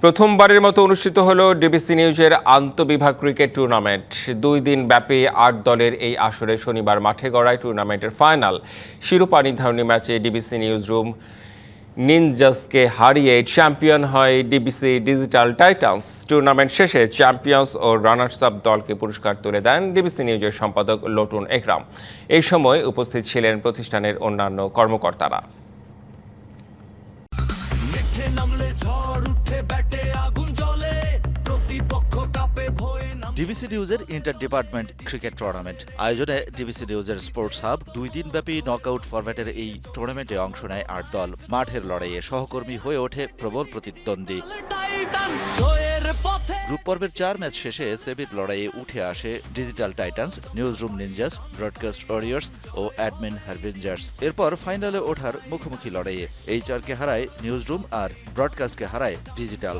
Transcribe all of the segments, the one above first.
প্রথমবারের মতো অনুষ্ঠিত হলো ডিবিসি নিউজের আন্তঃবিভাগ ক্রিকেট টুর্নামেন্ট। 2 দিন ব্যাপী 8 দলের এই আসরে শনিবার মাঠে গড়ায় টুর্নামেন্টের ফাইনাল। শিরোপা নির্ধারণী ম্যাচে ডিবিসি নিউজ রুম নিনজাসকে হারিয়ে চ্যাম্পিয়ন হয় ডিবিসি ডিজিটাল টাইটান্স। টুর্নামেন্ট শেষে চ্যাম্পিয়ন্স ও রানার্স আপ দলকে পুরস্কার তুলে দেন ডিবিসি নিউজের সম্পাদক লোটন একরাম। এই সময় উপস্থিত ছিলেন প্রতিষ্ঠানের অন্যান্য কর্মকর্তারা। ডিবিসি নিউজের ইন্টার ডিপার্টমেন্ট ক্রিকেট টুর্নামেন্ট আয়োজনে ডিবিসি নিউজের স্পোর্টস হাব 2 দিনব্যাপী নকআউট ফরম্যাটের এই টুর্নামেন্টে অংশ নেয় 8 দল। মাঠের লড়াইয়ে সহকর্মী হয়ে ওঠে প্রবল প্রতিদ্বন্দ্বী। গ্রুপ পর্বের 4 ম্যাচ শেষে সেমির লড়াইয়ে উঠে আসে digital titans, newsroom ninjas, broadcast warriors ও অ্যাডমিন হারভিঞ্জার্স। এরপর ফাইনালে ওঠার মুখোমুখি লড়াইয়ে এইচআরকে হারায় নিউজ রুম আর ব্রডকাস্টকে হারায় ডিজিটাল।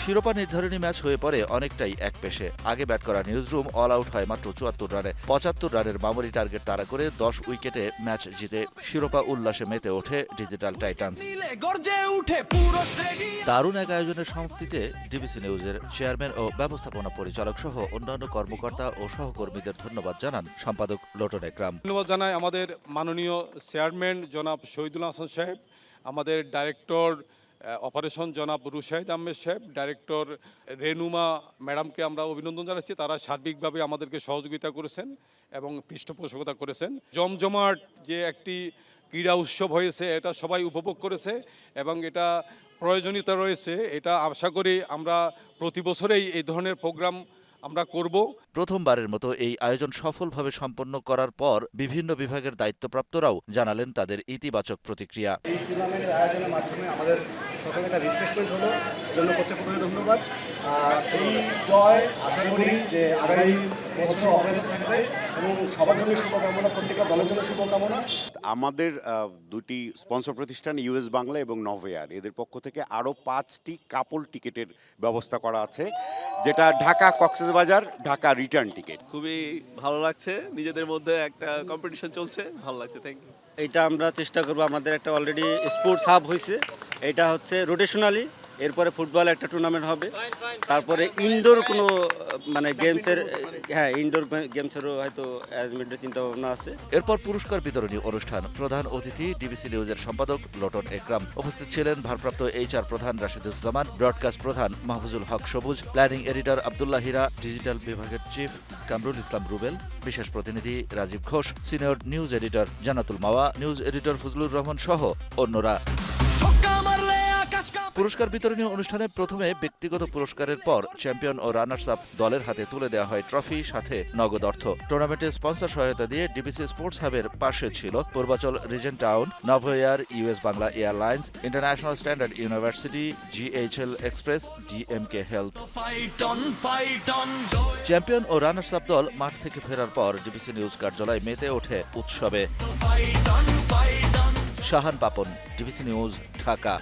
শিরোপা নির্ধারণী ম্যাচ হয়ে পড়ে অনেকটাই একপেশে। আগে ব্যাট করা নিউজ রুম অল আউট হয় মাত্র 74 রানে। 75 রানের মামুলি টার্গেট তাড়া করে 10 উইকেটে ম্যাচ জিতে শিরোপা উল্লাসে মেতে ওঠে ডিজিটাল টাইটান্স। দারুণ এক আয়োজনের সমাপ্তিতে ডিবিসি নিউজের চেয়ারম্যান ও ব্যবস্থাপনা পরিচালক সহ অন্যান্য কর্মকর্তা ও সহকর্মীদের ধন্যবাদ জানান সম্পাদক লোটন একরাম। ধন্যবাদ জানাই আমাদের মাননীয় চেয়ারম্যান জনাব শহীদুল হাসান সাহেব, আমাদের ডাইরেক্টর অপারেশন জনাব রুশাহিদ আহমেদ সাহেব, ডাইরেক্টর রেনুমা ম্যাডামকে আমরা অভিনন্দন জানাচ্ছি। তারা সার্বিকভাবে আমাদেরকে সহযোগিতা করেছেন এবং পৃষ্ঠপোষকতা করেছেন। জমজমাট যে একটি ক্রীড়া উৎসব হয়েছে এটা সবাই উপভোগ করেছে এবং এটা প্রয়োজনীয়তা রয়েছে। এটা আশা করি আমরা প্রতি বছরেই এই ধরনের প্রোগ্রাম আমরা করব। প্রথমবারের মতো এই আয়োজন সফলভাবে সম্পন্ন করার পর বিভিন্ন বিভাগের দায়িত্বপ্রাপ্তরাও জানালেন তাদের ইতিবাচক প্রতিক্রিয়া। এই টুর্নামেন্টের আয়োজনের মাধ্যমে আমাদের সকলে একটা রিফ্রেশমেন্ট হলো, জন্য কর্তৃপক্ষকে ধন্যবাদ। সেই জয় আশা করি যে আগামী বছর অব্যাহত থাকবে এবং সবার জন্য শুভকামনা, প্রত্যেকটা দলের জন্য শুভকামনা। আমাদের দুটি স্পন্সর প্রতিষ্ঠান ইউএস বাংলা এবং নভোএয়ার, এদের পক্ষ থেকে আরও 5টি কাপল টিকিটের ব্যবস্থা করা আছে, যেটা ঢাকা কক্সবাজার ঢাকা রিটার্ন টিকিট। খুবই ভালো লাগছে, নিজেদের মধ্যে একটা কম্পিটিশন চলছে, ভালো লাগছে। Thank you. এটা আমরা চেষ্টা করব, আমাদের একটা অলরেডি স্পোর্টস হাব হয়েছে, এটা হচ্ছে রোটেশনালি। এরপরে ফুটবল একটা টুর্নামেন্ট হবে, তারপরে ইনডোর কোনো মানে গেমসের, ইনডোর গেমসেরও হয়তো অ্যারেঞ্জমেন্টের চিন্তা ভাবনা আছে। এরপর পুরস্কার বিতরণী অনুষ্ঠান। প্রধান অতিথি ডিবিসি নিউজের সম্পাদক লোটন একরাম। উপস্থিত ছিলেন ভারপ্রাপ্ত এইচআর প্রধান রাশিদুজ্জামান, ব্রডকাস্ট প্রধান Mahfuzul Haque Sabuj, planning editor Abdullah Hira, digital বিভাগের চিফ কামরুল ইসলাম রুবেল, বিশেষ প্রতিনিধি Rajib Ghosh, senior news editor Jannatul Mawa, news editor Fazlur Rahman সহ অন্যরা। পুরস্কার বিতরণী অনুষ্ঠানে প্রথমে ব্যক্তিগত পুরস্কারের পর চ্যাম্পিয়ন ও রানার্স আপ দলের হাতে তুলে দেওয়া হয় ট্রফি, সাথে নগদ অর্থ। টুর্নামেন্টের স্পন্সর সহায়তা দিয়ে ডিবিসি স্পোর্টস হাবের পাশে ছিল Purbachal regent town, Novoair, US Bangla airlines, international standard university, GHL express, DMK health. Champion ও রানার্স আপ দল মাঠ থেকে ফেরার পর ডিবিসি নিউজ কার্যালয় মেতে ওঠে উৎসবে। Shahan Papon, DBC news, Dhaka.